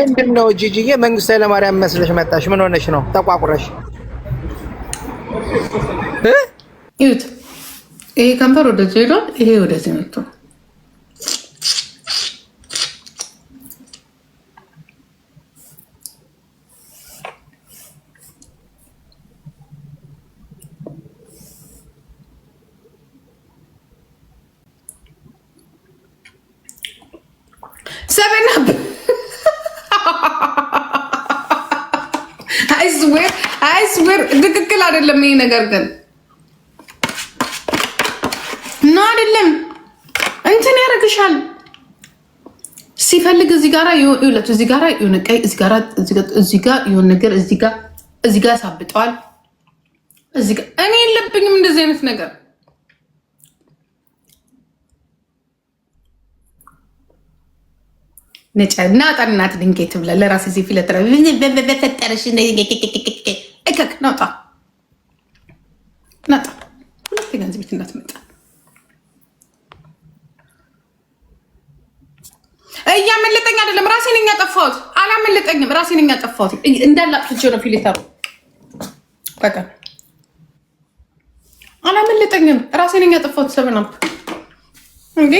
ምንድነው ጂጂዬ መንግስቱ ኃይለማርያም መስለሽ መጣሽ? ምን ሆነሽ ነው ተቋቁረሽ? ይሁት ይሄ ከንፈር ወደዚህ ሄዷል፣ ይሄ ወደዚህ መጥቷል። Seven up. I swear ትክክል አይደለም ይሄ ነገር ግን ነው አይደለም እንትን ያረግሻል ሲፈልግ እዚህ ጋራ ይውለት እዚህ ጋራ ይሁን ቀይ እዚህ ጋራ ይሁን ነገር እዚህ ጋር ሳብጠዋል እዚህ ጋር እኔ የለብኝም እንደዚህ አይነት ነገር ነጫና ጣናት ድንቄት ብለ ለራስ እዚህ ፊልተር በፈጠረሽ እከክ ናጣ ሁለት ገንዘብ ቤት እንዳትመጣ እያመለጠኝ አይደለም ራሴ ነኝ ያጠፋሁት አላመለጠኝም ራሴ ነኝ ያጠፋሁት እንዳላጥፍቼ ነው ፊልተሩ በቃ አላመለጠኝም ራሴ ነኝ ያጠፋሁት ሰበናም እንዴ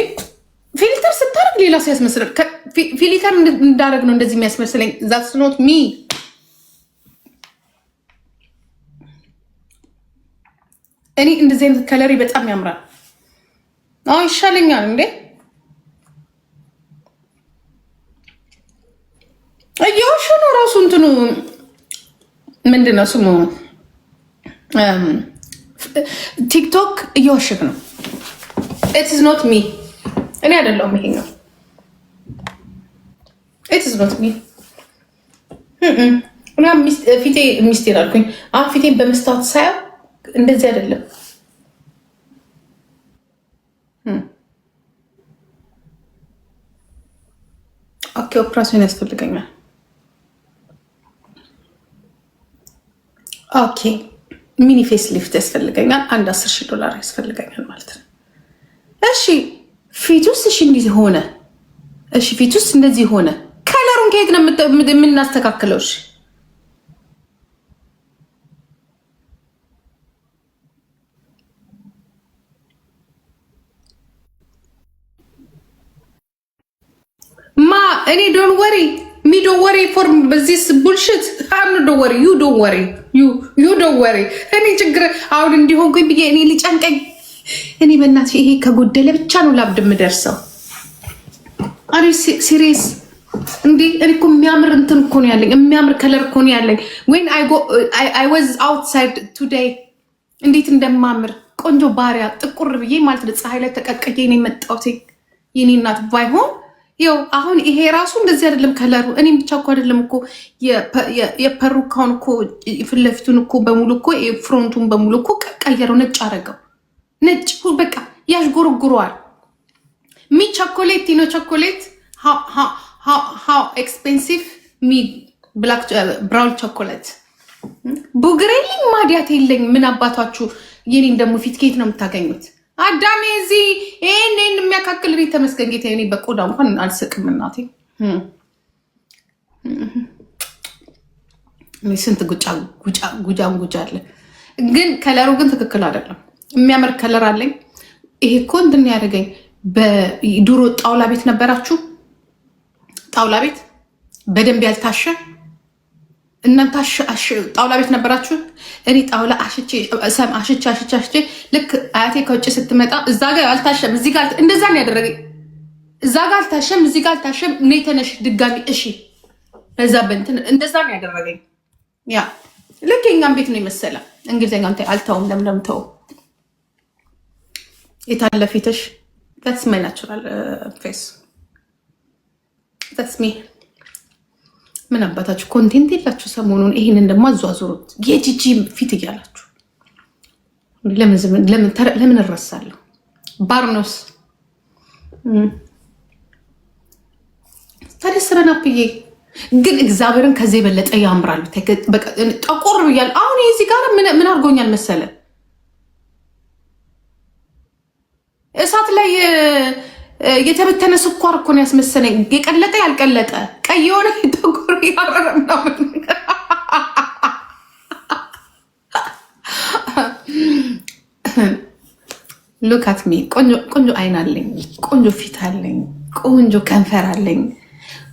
ፊልተር ስታረግ ሌላ ሲያስመስል ፊልተር እንዳረግ ነው እንደዚህ የሚያስመስለኝ that's not me እኔ እንደዚህ አይነት ከለሪ በጣም ያምራል ይሻለኛል እንዴ እየወሽ ነው ራሱ እንትኑ ምንድነው ስሙ ቲክቶክ እየወሽክ ነው it is not me እኔ አይደለሁም ይሄኛው it is not me እና ፊቴ ሚስቴር አልኩኝ ፊቴን በመስታወት ሳያው እንደዚህ አይደለም ኦኬ ኦፕራሲዮን ያስፈልገኛል ኦኬ ሚኒ ፌስ ሊፍት ያስፈልገኛል አንድ $10,000 ያስፈልገኛል ማለት ነው እሺ ፊቱስ እሺ እንደዚህ ሆነ እሺ ፊቱስ እንደዚህ ሆነ ከለሩን ከየት ነው የምናስተካክለው እሺ እኔ don't worry for this bullshit don't worry you don't worry እኔ ችግር አሁን እንዲሆንኩኝ ብዬ እኔ ሊጨንቀኝ እኔ በእናትሽ ይሄ ከጎደለ ብቻ ነው ላብድ የምደርሰው አሪ ሲሪየስ እንዴ እኔ እኮ የሚያምር እንትን እኮ ነው ያለኝ የሚያምር ከለር እኮ ነው ያለኝ when I was outside today እንዴት እንደማምር ቆንጆ ባሪያ ጥቁር ብዬ ማለት ነው ፀሐይ ላይ ተቀቀየ ነው የመጣሁት የኔ እናት ባይሆን ይው አሁን ይሄ ራሱ እንደዚህ አይደለም ከለሩ እኔም ብቻ እኮ አይደለም እኮ የፐሩካውን እኮ ፍለፊቱን እኮ በሙሉ እኮ ፍሮንቱን በሙሉ እኮ ቀየረው ነጭ አረገው ነጭ በቃ ያሽጎረጉረዋል ሚ ቾኮሌት ኖ ቾኮሌት how expensive me black brown chocolate ቡግሬሊ ማዲያት የለኝ ምን አባታችሁ የኔን ደግሞ ፊት ከየት ነው የምታገኙት አዳሜ እዚህ ይሄንን የሚያካክል ቤት ተመስገን ጌታ እኔ በቆዳ እንኳን አልስቅም እናቴ ስንት ጉጫ አለ ግን ከለሩ ግን ትክክል አይደለም የሚያምር ከለር አለኝ ይሄ እኮ እንትን ያደርገኝ በዱሮ ጣውላ ቤት ነበራችሁ ጣውላ ቤት በደንብ ያልታሸ እናንተ ጣውላ ቤት ነበራችሁ እኔ ጣውላ አሽቼ ልክ አያቴ ከውጭ ስትመጣ እዛ ጋር አልታሸም እዚህ ጋር እንደዛ ነው ያደረገኝ እዛ ጋር አልታሸም እዚህ ጋር አልታሸም ነይ ተነሽ ድጋሚ እሺ በዛ በእንትን እንደዛ ነው ያደረገኝ ያ ልክ የኛም ቤት ነው የመሰለ እንግሊዘኛም አልተውም ለምለም ተው የታለፊትሽ that's my natural face that's me ምን አባታችሁ ኮንቴንት የላችሁ ሰሞኑን ይሄንን ደግሞ አዟዙሩት የጂጂ ፊት እያላችሁ ለምን እረሳለሁ ባርኖስ ታደስረና ፍዬ ግን እግዚአብሔርን ከዚህ የበለጠ ያምራሉ በቃ ጠቆር ብያል አሁን እዚህ ጋር ምን አድርጎኛል መሰለ እሳት ላይ የተበተነ ስኳር እኮ ነው ያስመሰለኝ የቀለጠ ያልቀለጠ ቀይ የሆነ ጥቁር ያረረ ምናምን ሉክ አት ሚ ቆንጆ አይን አለኝ፣ ቆንጆ ፊት አለኝ፣ ቆንጆ ከንፈር አለኝ፣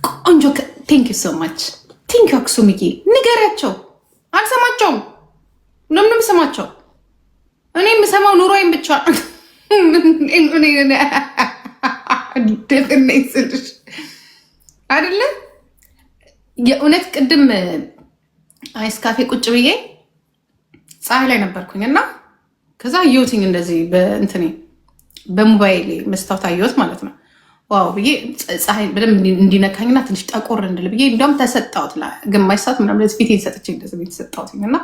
ቆንጆ ቴንክ ዩ ሶ ማች ቴንክ ዩ አክሱምዬ። ንገሪያቸው፣ አልሰማቸውም። ለምንም ስማቸው። እኔ የምሰማው ኑሮዬን ብቻ ስልሽ አይደለ? የእውነት ቅድም አይስ ካፌ ቁጭ ብዬ ፀሐይ ላይ ነበርኩኝ እና ከዛ አየሁትኝ እንደዚህ በእንትኔ በሞባይል መስታወት አየሁት ማለት ነው። ዋው ብዬ ፀሐይ በደንብ እንዲነካኝና ትንሽ ጠቆር እንድል ብዬ እንዲያውም ተሰጣሁት ግማሽ ሰዓት ምናምን ፊቴን ሰጥቼ እንደዚህ ቤት ተሰጣሁትኝ እና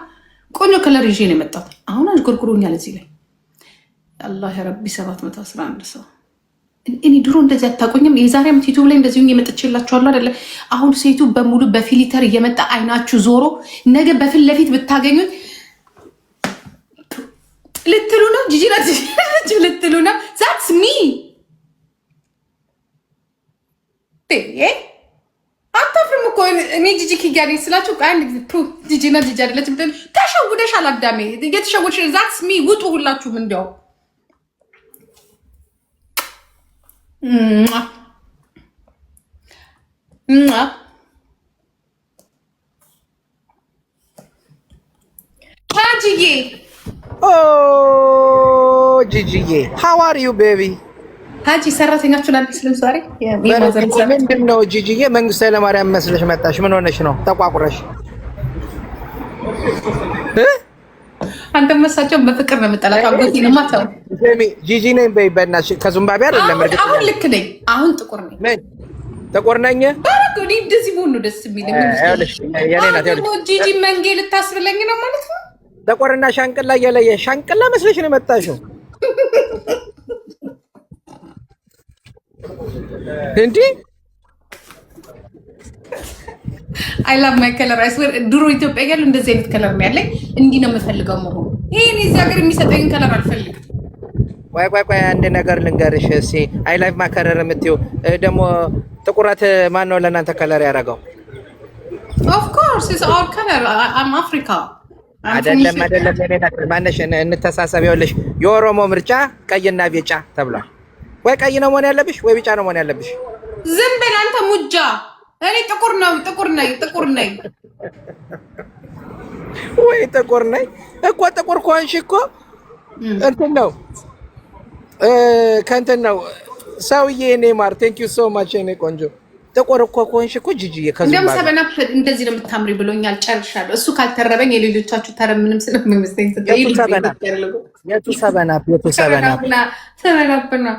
ቆንጆ ከለር ይዤ ነው የመጣሁት። አሁን አሽጎርጉሮኛል እዚህ ላይ አላህ ረቢ 711 ሰው። እኔ ድሮ እንደዚህ አታውቁኝም። የዛሬ ዓመት ዩቱብ ላይ እንደዚሁ የመጥቼላችኋለሁ አይደለ? አሁን ሴቱ በሙሉ በፊሊተር እየመጣ አይናችሁ ዞሮ ነገ በፊት ለፊት ብታገኙት ልትሉ ነው ጂጂ ልትሉ ነው። ዛትስ ሚ አታፍርም እኮ እኔ ጂጂ ኪጋኔ ስላችሁ ጂጂና ጂጂ አይደለችም። ተሸውደሻል አዳሜ፣ እየተሸወድሽ ዛትስ ሚ። ውጡ ሁላችሁም እንዲያው ጂጂዬ ጂጂዬ ሃው አር ዩ ቤቢ? ሀጂ ሰራተኛችሁን አዲስ ልብስ ዛሬ ምንድን ነው ጂጂዬ? መንግስቱ ኃይለማርያም መስለሽ መጣሽ። ምን ሆነሽ ነው ተቋቁረሽ? አንተ መሳቸው በፍቅር ነው የምጠላቸው። አጎቴ ነው ማታው ጂጂ ነኝ በይ በእናትሽ። ከዙምባቤ አይደለም እርግጥ። አሁን ልክ ነኝ። አሁን ጥቁር ነኝ። ምን ጥቁር ነኝ? ባረኮኒ እንደዚህ ሆኖ ደስ የሚል ጂጂ መንጌ ልታስብለኝ ነው ማለት ነው። ጥቁርና ሻንቅላ እየለየ ሻንቅላ መስለሽ ነው የመጣሽው እንዴ? አይ ላቭ ማይ ከለር አይ ስዌር። ድሮ ኢትዮጵያ ያለው እንደዚህ አይነት ከለር ነው ያለኝ። እንዲህ ነው የምፈልገው መሆኑ። ይሄን እዚህ ሀገር የሚሰጠኝ ከለር አልፈልግም። ቆይ አንድ ነገር ልንገርሽ። እሺ አይ ላቭ ማይ ከለር የምትይው ደግሞ ጥቁረት ማን ነው ለእናንተ ከለር ያደረገው? ኦፍ ኮርስ ኢትስ አወር ከለር አም አፍሪካ አይደለም። ማነሽ እንተሳሰብ። ይኸውልሽ የኦሮሞ ምርጫ ቀይና ቢጫ ተብሏል። ወይ ቀይ ነው መሆን ያለብሽ ወይ ቢጫ ነው መሆን ያለብሽ። ዝም በል አንተ ሙጃ። እኔ ጥቁር ነኝ። ወይ ጥቁር ነኝ እኮ። ጥቁር ከሆንሽ እኮ እንትን ነው ከእንትን ነው ሰውዬ። እኔ ማር ቴንክ ዩ ሶ ማች እኔ ቆንጆ። ጥቁር እኮ ከሆንሽ እኮ ጂጂዬ እንደም ሰበናፕ እንደዚህ ነው የምታምሪ ብሎኛል። ጨርሻለሁ። እሱ ካልተረበኝ የሌሎቻችሁ ተረብ ምንም ስለምመስለኝ ሰበናፕ ነው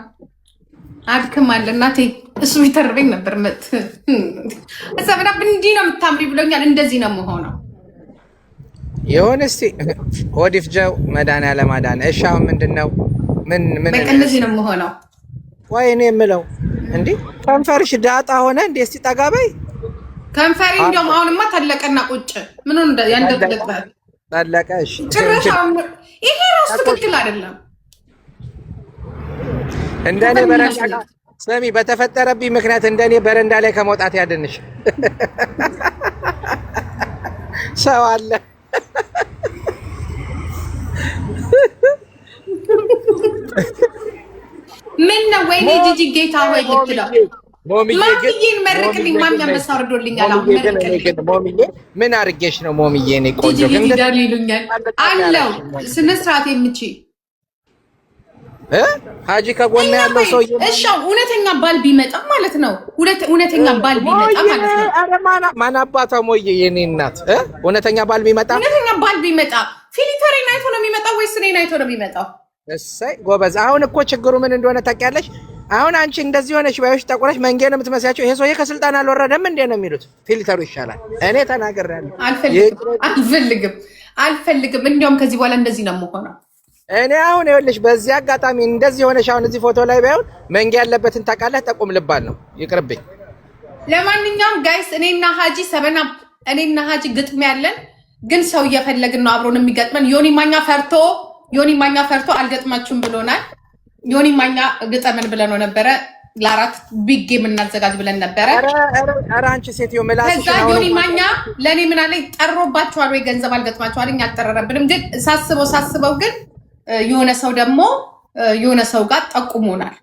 አድክም አለ እናቴ። እሱ ቢተርበኝ ነበር ሰበናፕ እንዲህ ነው የምታምሪ ብሎኛል። እንደዚህ ነው የምሆነው። የሆነ እስኪ ሆዲፍ ጀው መድኃኒዓለም አዳነ። እሺ አሁን ምንድን ነው ምን በቃ እንደዚህ ነው የምሆነው። ወይ እኔ የምለው እንዴ ከንፈርሽ ዳጣ ሆነ እንዴ? እስቲ ጠጋ በይ። ከንፈሬ እንደውም አሁንማ ታለቀና ቁጭ ምን እንደ ያንደብለጥባል ታለቀ። እሺ ጭራሽ ይሄ ራሱ ትክክል አይደለም። እንደኔ በረንዳ ስሚ፣ በተፈጠረብኝ ምክንያት እንደኔ በረንዳ ላይ ከመውጣት ያድንሽ። ሰው አለ ምን ነው? ወይኔ ጂጂ ጌታ ወይ ልትለው ሞሚዬን መርቅልኝ። ማን ያመሳርዶልኛል? አሁን መርቅልኝ። ሞሚዬ ምን አድርጌሽ ነው ሞሚዬ? እኔ ቆንጆ ግን ዳር ይሉኛል አለው ስነ ስርዓት የምቺ ሀጂ ከጎና ያለው ሰው እሺ፣ እውነተኛ ባል ቢመጣ ማለት ነው። እውነተኛ ባል ቢመጣ ማለት ነው። አረ ማን አባቷ ሞዬ የኔ እናት እውነተኛ ባል ቢመጣ ፊሊተሬን አይቶ ነው የሚመጣው ወይስ እኔን አይቶ ነው የሚመጣው? እሰይ ጎበዝ። አሁን እኮ ችግሩ ምን እንደሆነ ታውቂያለሽ? አሁን አንቺ እንደዚህ ሆነሽ ባዮሽ ጠቁረሽ መንጌ ነው የምትመስያቸው። ይሄ ሰውዬ ከስልጣን አልወረደም እንዴ ነው የሚሉት። ፊልተሩ ይሻላል። እኔ ተናግሬያለሁ። አልፈልግም። እንዲያውም ከዚህ በኋላ እንደዚህ ነው የምሆነው። እኔ አሁን ይኸውልሽ በዚህ አጋጣሚ እንደዚህ ሆነሽ አሁን እዚህ ፎቶ ላይ ባይሆን መንጌ ያለበትን ታውቃለህ። ጠቁም ልባል ነው ይቅርብኝ። ለማንኛውም ጋይስ እኔና ሀጂ ሰበናፕ እኔና ሀጂ ግጥም ያለን ግን ሰው እየፈለግን ነው አብሮን የሚገጥመን። ዮኒ ማኛ ፈርቶ አልገጥማችሁም ብሎናል። ዮኒ ማኛ ግጠምን ብለነው ነበረ። ለአራት ቢግ ጌም እናዘጋጅ ብለን ነበረ። ኧረ አንቺ ሴትዮ ምላስሽ ከዛ ዮኒ ማኛ ለእኔ ምን አለኝ፣ ጠሮባችኋል ወይ ገንዘብ አልገጥማችኋል? እኛ አልጠረረብንም። ግን ሳስበው ግን የሆነ ሰው ደግሞ የሆነ ሰው ጋር ጠቁሞናል።